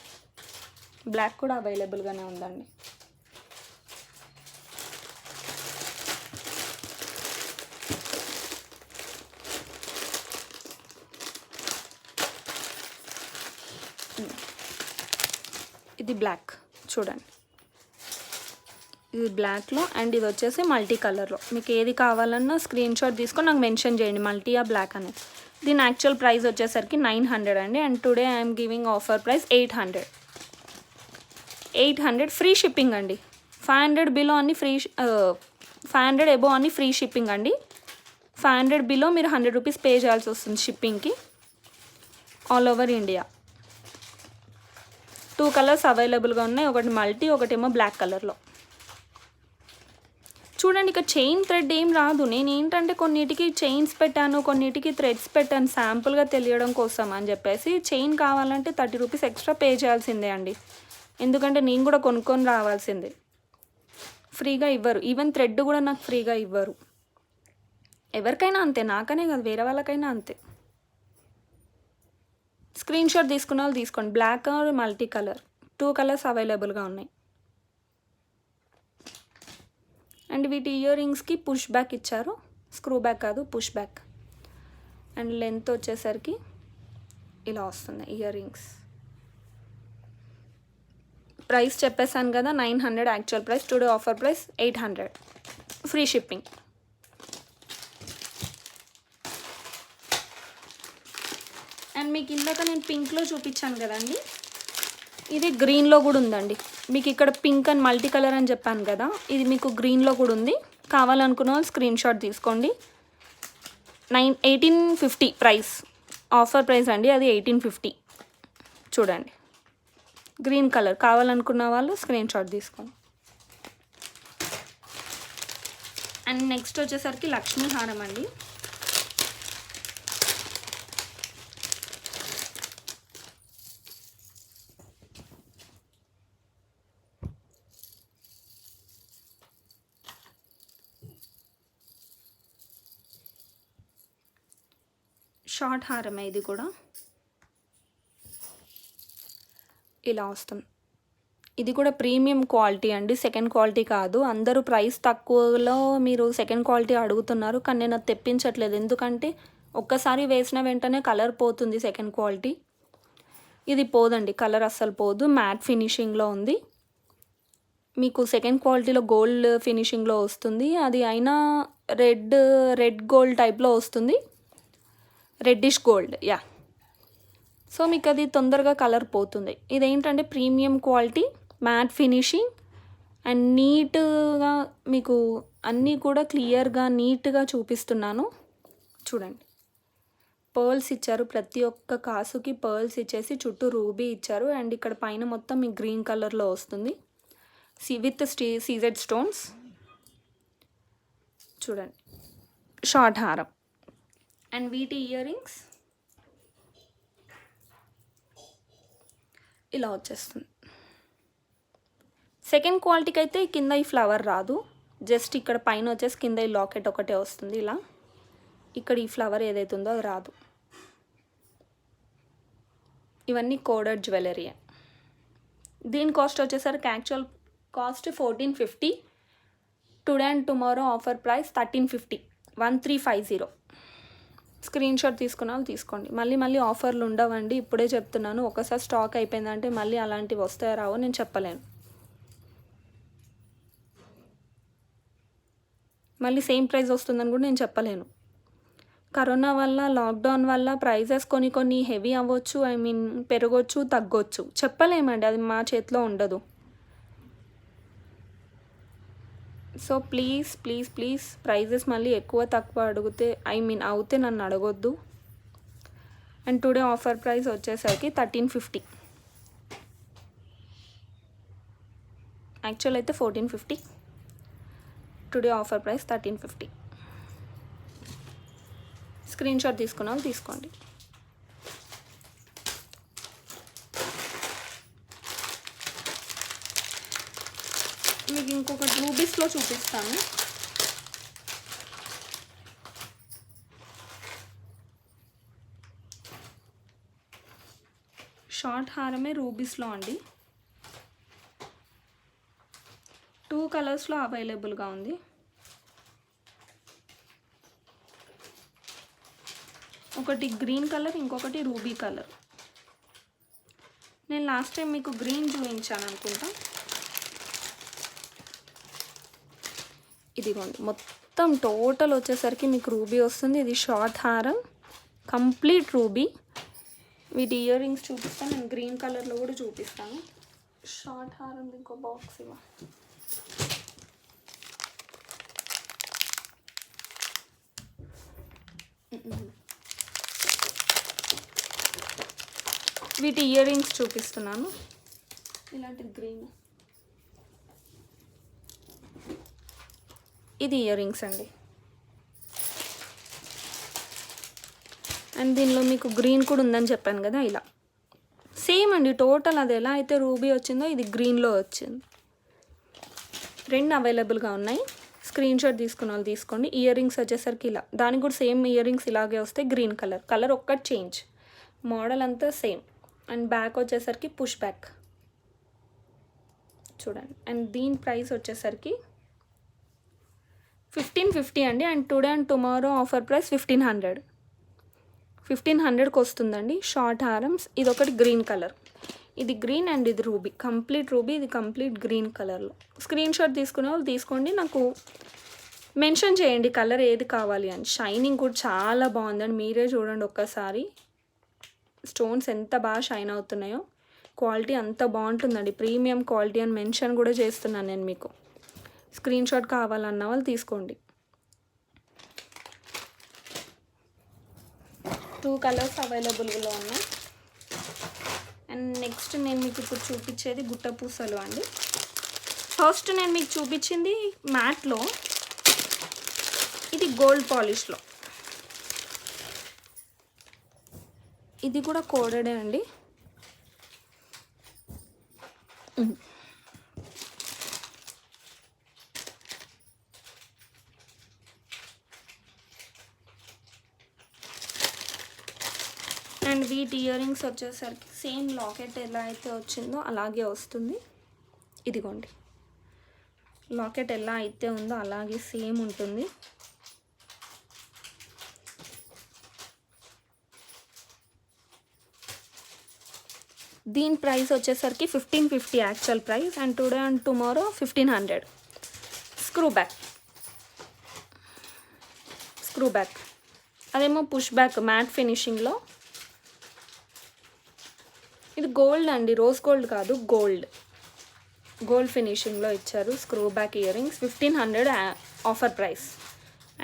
బ్లాక్ కూడా అవైలబుల్గానే ఉందండి. ఇది బ్లాక్ చూడండి, ఇది బ్లాక్లో. అండ్ ఇది వచ్చేసి మల్టీ కలర్లో. మీకు ఏది కావాలన్నా స్క్రీన్ షాట్ తీసుకొని నాకు మెన్షన్ చేయండి, మల్టీ ఆ బ్లాక్ అనేది. దీని యాక్చువల్ ప్రైస్ వచ్చేసరికి 900 అండి. And today I'm giving offer price 800. 800 free shipping అండి. 500 బిలో అన్ని ఫ్రీ, 500 ఎబో అన్ని ఫ్రీ షిప్పింగ్ అండి. 500 బిలో మీరు 100 రూపీస్ పే చేయాల్సి వస్తుంది షిప్పింగ్కి, ఆల్ ఓవర్ ఇండియా. 2 కలర్స్ అవైలబుల్గా ఉన్నాయి, ఒకటి మల్టీ, ఒకటేమో బ్లాక్ కలర్లో. చూడండి, ఇక్కడ చైన్ థ్రెడ్ ఏం రాదు. నేను ఏంటంటే కొన్నిటికి చైన్స్ పెట్టాను, కొన్నిటికి థ్రెడ్స్ పెట్టాను శాంపుల్గా తెలియడం కోసం అని చెప్పేసి. చైన్ కావాలంటే 30 రూపీస్ ఎక్స్ట్రా పే చేయాల్సిందే అండి, ఎందుకంటే నేను కూడా కొనుక్కొని రావాల్సిందే. ఫ్రీగా ఇవ్వరు, ఈవెన్ థ్రెడ్ కూడా నాకు ఫ్రీగా ఇవ్వరు. ఎవరికైనా అంతే, నాకనే కాదు వేరే వాళ్ళకైనా అంతే. స్క్రీన్ షాట్ తీసుకున్న వాళ్ళు తీసుకోండి. Black or multi colour, 2 colours అవైలబుల్గా ఉన్నాయి. అండ్ వీటి ఇయర్ రింగ్స్కి పుష్ బ్యాక్ ఇచ్చారు, స్క్రూ బ్యాక్ కాదు, పుష్ బ్యాక్. అండ్ లెంత్ వచ్చేసరికి ఇలా వస్తుంది ఇయర్ రింగ్స్. ప్రైస్ చెప్పేసాను కదా, 900 actual price, today offer price 800 free shipping. And మీకు ఇందాక నేను పింక్లో చూపించాను కదండి, ఇది గ్రీన్లో కూడా ఉందండి. మీకు ఇక్కడ పింక్ అండ్ మల్టీ కలర్ అని చెప్పాను కదా, ఇది మీకు గ్రీన్లో కూడా ఉంది. కావాలనుకున్న వాళ్ళు స్క్రీన్ షాట్ తీసుకోండి. 1850 ప్రైస్, ఆఫర్ ప్రైస్ అండి, అది 1850. చూడండి, గ్రీన్ కలర్. కావాలనుకున్న వాళ్ళు స్క్రీన్ షాట్ తీసుకోండి. అండ్ నెక్స్ట్ వచ్చేసరికి లక్ష్మీ హారం అండి. షార్ట్ హారమే ఇది కూడా ఇలా వస్తుంది. ఇది కూడా ప్రీమియం క్వాలిటీ అండి, సెకండ్ క్వాలిటీ కాదు. అందరూ ప్రైస్ తక్కువలో మీరు సెకండ్ క్వాలిటీ అడుగుతున్నారు, కానీ నేను అది తెప్పించట్లేదు. ఎందుకంటే ఒక్కసారి వేసిన వెంటనే కలర్ పోతుంది సెకండ్ క్వాలిటీ. ఇది పోదండి, కలర్ అస్సలు పోదు. మ్యాట్ ఫినిషింగ్లో ఉంది. మీకు సెకండ్ క్వాలిటీలో గోల్డ్ ఫినిషింగ్లో వస్తుంది. అది అయినా రెడ్ గోల్డ్ టైప్లో వస్తుంది, రెడ్డిష్ గోల్డ్. యా, సో మీకు అది తొందరగా కలర్ పోతుంది. ఇదేంటంటే premium quality, matte finishing and నీట్గా మీకు అన్నీ కూడా క్లియర్గా నీట్గా చూపిస్తున్నాను. చూడండి, పర్ల్స్ ఇచ్చారు, ప్రతి ఒక్క కాసుకి పర్ల్స్ ఇచ్చేసి చుట్టూ రూబీ ఇచ్చారు. అండ్ ఇక్కడ పైన మొత్తం మీకు గ్రీన్ కలర్లో వస్తుంది విత్ సీజెడ్ స్టోన్స్. చూడండి, షార్ట్ హారం అండ్ వీటి ఇయర్ రింగ్స్ ఇలా వచ్చేస్తుంది. సెకండ్ క్వాలిటీకి అయితే కింద ఈ ఫ్లవర్ రాదు, జస్ట్ ఇక్కడ పైన వచ్చేసి కింద ఈ లాకెట్ ఒకటే వస్తుంది ఇలా. ఇక్కడ ఈ ఫ్లవర్ ఏదైతే ఉందో అది రాదు. ఇవన్నీ కోడెడ్ జ్యువెలరీ. దీని కాస్ట్ వచ్చేసరికి actual cost 1450, today and tomorrow offer price 1350, 1350. Screen shot తీసుకున్న వాళ్ళు తీసుకోండి. మళ్ళీ ఆఫర్లు ఉండవండి, ఇప్పుడే చెప్తున్నాను. ఒకసారి స్టాక్ అయిపోయిందంటే మళ్ళీ అలాంటివి వస్తాయో రావో నేను చెప్పలేను. మళ్ళీ సేమ్ ప్రైస్ వస్తుందని కూడా నేను చెప్పలేను. కరోనా వల్ల, లాక్డౌన్ వల్ల ప్రైజెస్ కొన్ని హెవీ అవ్వచ్చు, పెరగవచ్చు, తగ్గొచ్చు, చెప్పలేమండి, అది మా చేతిలో ఉండదు. సో ప్లీజ్ ప్రైజెస్ మళ్ళీ ఎక్కువ తక్కువ అడిగితే అవుతే నన్ను అడగొద్దు. అండ్ టుడే ఆఫర్ ప్రైస్ వచ్చేసరికి 1350. యాక్చువల్ అయితే 1450, today offer price 1350. Screen shot తీసుకున్న వాళ్ళు తీసుకోండి. మీకు ఇంకొకటి రూబీస్లో చూపిస్తాను. షార్ట్ హారమే రూబీస్లో అండి, 2 కలర్స్లో అవైలబుల్గా ఉంది. ఒకటి గ్రీన్ కలర్, ఇంకొకటి రూబీ కలర్. నేను లాస్ట్ టైం మీకు గ్రీన్ చూపించాను అనుకుంటా. ఇదిగోండి, మొత్తం టోటల్ వచ్చేసరికి మీకు రూబీ వస్తుంది. ఇది షార్ట్ హారం, కంప్లీట్ రూబీ. వీటి ఇయర్ రింగ్స్ చూపిస్తాను, నేను గ్రీన్ కలర్లో కూడా చూపిస్తాను. షార్ట్ హారం ఇంకో బాక్స్ ఇవ్వ. వీటి ఇయర్ రింగ్స్ చూపిస్తున్నాను. ఇలాంటిది గ్రీన్, ఇది ఇయర్ రింగ్స్ అండి. అండ్ దీనిలో మీకు గ్రీన్ కూడా ఉందని చెప్పాను కదా, ఇలా సేమ్ అండి టోటల్. అది ఎలా అయితే రూబీ వచ్చిందో ఇది గ్రీన్లో వచ్చింది. 2 అవైలబుల్గా ఉన్నాయి. స్క్రీన్ షాట్ తీసుకున్న వాళ్ళు తీసుకోండి. ఇయర్ రింగ్స్ వచ్చేసరికి ఇలా, దానికి కూడా సేమ్ ఇయర్ రింగ్స్ ఇలాగే వస్తాయి. గ్రీన్ కలర్ ఒక్కటి చేంజ్, మోడల్ అంతా సేమ్. అండ్ బ్యాక్ వచ్చేసరికి పుష్ బ్యాక్ చూడండి. అండ్ దీని ప్రైస్ వచ్చేసరికి 1550 అండి. And today and tomorrow offer price 1500కి వస్తుందండి. షార్ట్ హారమ్స్, ఇది ఒకటి గ్రీన్ కలర్, ఇది గ్రీన్ అండ్ ఇది రూబీ, కంప్లీట్ రూబీ, ఇది కంప్లీట్ గ్రీన్ కలర్లో. స్క్రీన్ షాట్ తీసుకునే వాళ్ళు తీసుకోండి, నాకు మెన్షన్ చేయండి కలర్ ఏది కావాలి అని. షైనింగ్ కూడా చాలా బాగుందండి, మీరే చూడండి ఒక్కసారి. స్టోన్స్ ఎంత బాగా షైన్ అవుతున్నాయో, క్వాలిటీ అంత బాగుంటుందండి, ప్రీమియం క్వాలిటీ అని మెన్షన్ కూడా చేస్తున్నాను నేను మీకు. స్క్రీన్ షాట్ కావాలన్న వాళ్ళు తీసుకోండి. 2 కలర్స్ అవైలబుల్గా ఉన్నాయి. అండ్ నెక్స్ట్ నేను మీకు ఇప్పుడు చూపించేది గుట్ట పూసలు అండి. ఫస్ట్ నేను మీకు చూపించింది మ్యాట్లో, ఇది గోల్డ్ పాలిష్లో. ఇది కూడా కోడెడే అండి. అండ్ వీటి ఇయర్ రింగ్స్ వచ్చేసరికి సేమ్ లాకెట్ ఎలా అయితే వచ్చిందో అలాగే వస్తుంది. ఇదిగోండి, లాకెట్ ఎలా అయితే ఉందో అలాగే సేమ్ ఉంటుంది. దీని ప్రైస్ వచ్చేసరికి 1550 actual price, and today and tomorrow 1500. Screw back అదేమో పుష్ బ్యాక్ మ్యాట్ ఫినిషింగ్లో. ఇది గోల్డ్ అండి, రోజ్ గోల్డ్ కాదు, గోల్డ్ ఫినిషింగ్లో ఇచ్చారు. Screw back ear rings 1500 offer price.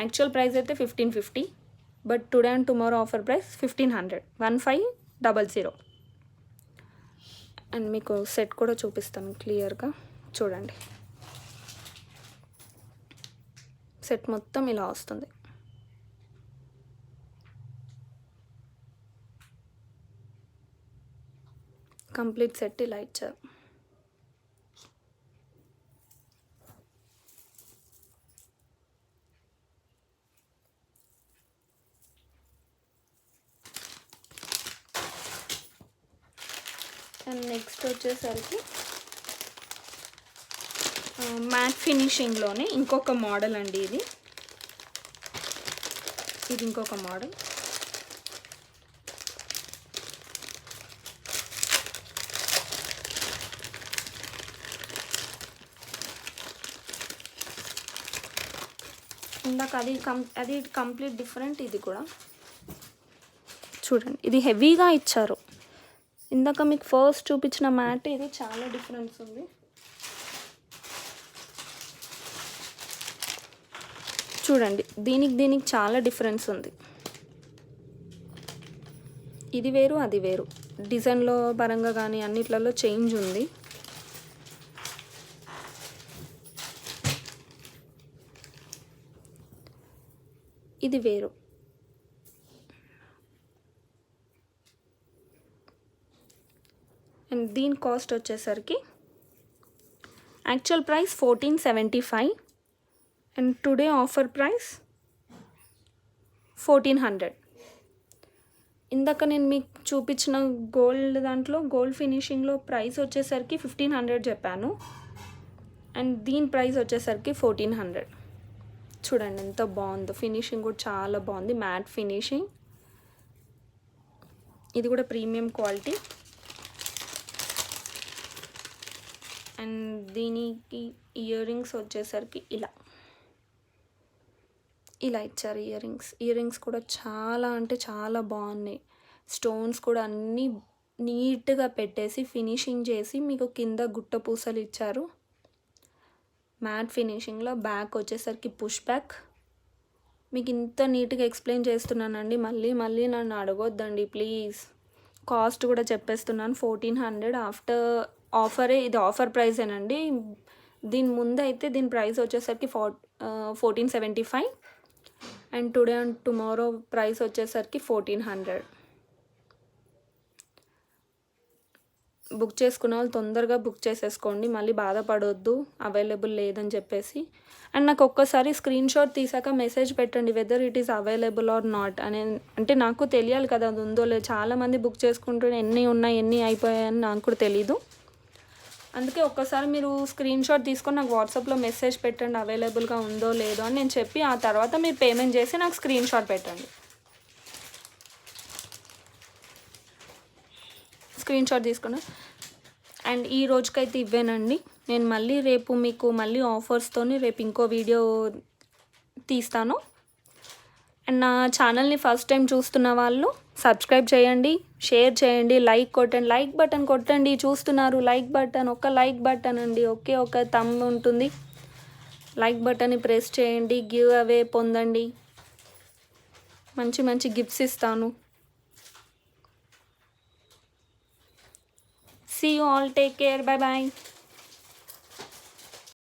Actual price అయితే 1550, but today and tomorrow offer price 1500, 1500. And మీకు సెట్ కూడా చూపిస్తాను క్లియర్గా చూడండి. సెట్ మొత్తం ఇలా వస్తుంది. కంప్లీట్ సెట్ ఇలా ఇచ్చారు. అండ్ నెక్స్ట్ వచ్చేసరికి మ్యాట్ ఫినిషింగ్లోనే ఇంకొక మోడల్ అండి. ఇది ఇంకొక మోడల్. ఇందాక అది కంప్లీట్ డిఫరెంట్. ఇది కూడా చూడండి, ఇది హెవీగా ఇచ్చారు. ఇందాక మీకు ఫస్ట్ చూపించిన మ్యాట్ ఇది చాలా డిఫరెన్స్ ఉంది. చూడండి, దీనికి చాలా డిఫరెన్స్ ఉంది. ఇది వేరు అది వేరు, డిజైన్లో పరంగా కానీ అన్నిట్లలో చేంజ్ ఉంది. ఇది వేరు. అండ్ దీని కాస్ట్ వచ్చేసరికి actual price 1475, and today offer price 1400. ఇందాక నేను మీకు చూపించిన గోల్డ్ ఫినిషింగ్లో ప్రైస్ వచ్చేసరికి 1500 చెప్పాను, అండ్ దీని ప్రైస్ వచ్చేసరికి 1400. చూడండి ఎంత బాగుందో, ఫినిషింగ్ కూడా చాలా బాగుంది, మ్యాట్ ఫినిషింగ్. ఇది కూడా ప్రీమియం క్వాలిటీ. అండ్ దీనికి ఇయర్ రింగ్స్ వచ్చేసరికి ఇలా ఇచ్చారు. ఇయర్ రింగ్స్ కూడా చాలా అంటే చాలా బాగున్నాయి. స్టోన్స్ కూడా అన్నీ నీట్గా పెట్టేసి ఫినిషింగ్ చేసి మీకు కింద గుట్ట పూసలు ఇచ్చారు. మ్యాట్ ఫినిషింగ్లో బ్యాక్ వచ్చేసరికి పుష్ బ్యాక్. మీకు ఇంత నీట్గా ఎక్స్ప్లెయిన్ చేస్తున్నానండి, మళ్ళీ నన్ను అడగొద్దండి ప్లీజ్. కాస్ట్ కూడా చెప్పేస్తున్నాను, 1400 ఆఫ్టర్ ఆఫరే. ఇది ఆఫర్ ప్రైసేనండి. దీని ముందు అయితే దీని ప్రైస్ వచ్చేసరికి 1475, and today and tomorrow price వచ్చేసరికి 1400. బుక్ చేసుకున్న వాళ్ళు తొందరగా బుక్ చేసేసుకోండి, మళ్ళీ బాధపడొద్దు అవైలబుల్ లేదని చెప్పేసి. అండ్ నాకు ఒక్కసారి స్క్రీన్ షాట్ తీసాక మెసేజ్ పెట్టండి whether it is available or not అని. అంటే నాకు తెలియాలి కదా అది ఉందో లేదు. చాలామంది బుక్ చేసుకుంటూ ఎన్ని ఉన్నాయి ఎన్ని అయిపోయాయని నాకు కూడా తెలీదు. అందుకే ఒక్కసారి మీరు స్క్రీన్ షాట్ తీసుకొని నాకు వాట్సాప్లో మెసేజ్ పెట్టండి అవైలబుల్గా ఉందో లేదో అని నేను చెప్పి, ఆ తర్వాత మీరు పేమెంట్ చేసి నాకు స్క్రీన్ షాట్ పెట్టండి. స్క్రీన్ షాట్ తీసుకున్నా. అండ్ ఈ రోజుకైతే ఇవ్వేనండి. నేను మళ్ళీ రేపు మీకు మళ్ళీ ఆఫర్స్తోని రేపు ఇంకో వీడియో తీస్తాను. అండ్ నా ఛానల్ని ఫస్ట్ టైం చూస్తున్న వాళ్ళు సబ్స్క్రైబ్ చేయండి, షేర్ చేయండి, లైక్ కొట్టండి, లైక్ బటన్ కొట్టండి. చూస్తున్నారు లైక్ బటన్, ఒక లైక్ బటన్ అండి, ఒక థంబ్ ఉంటుంది, లైక్ బటన్ని ప్రెస్ చేయండి. గివ్ అవే పొందండి, మంచి గిఫ్ట్స్ ఇస్తాను. See you all, take care, bye bye.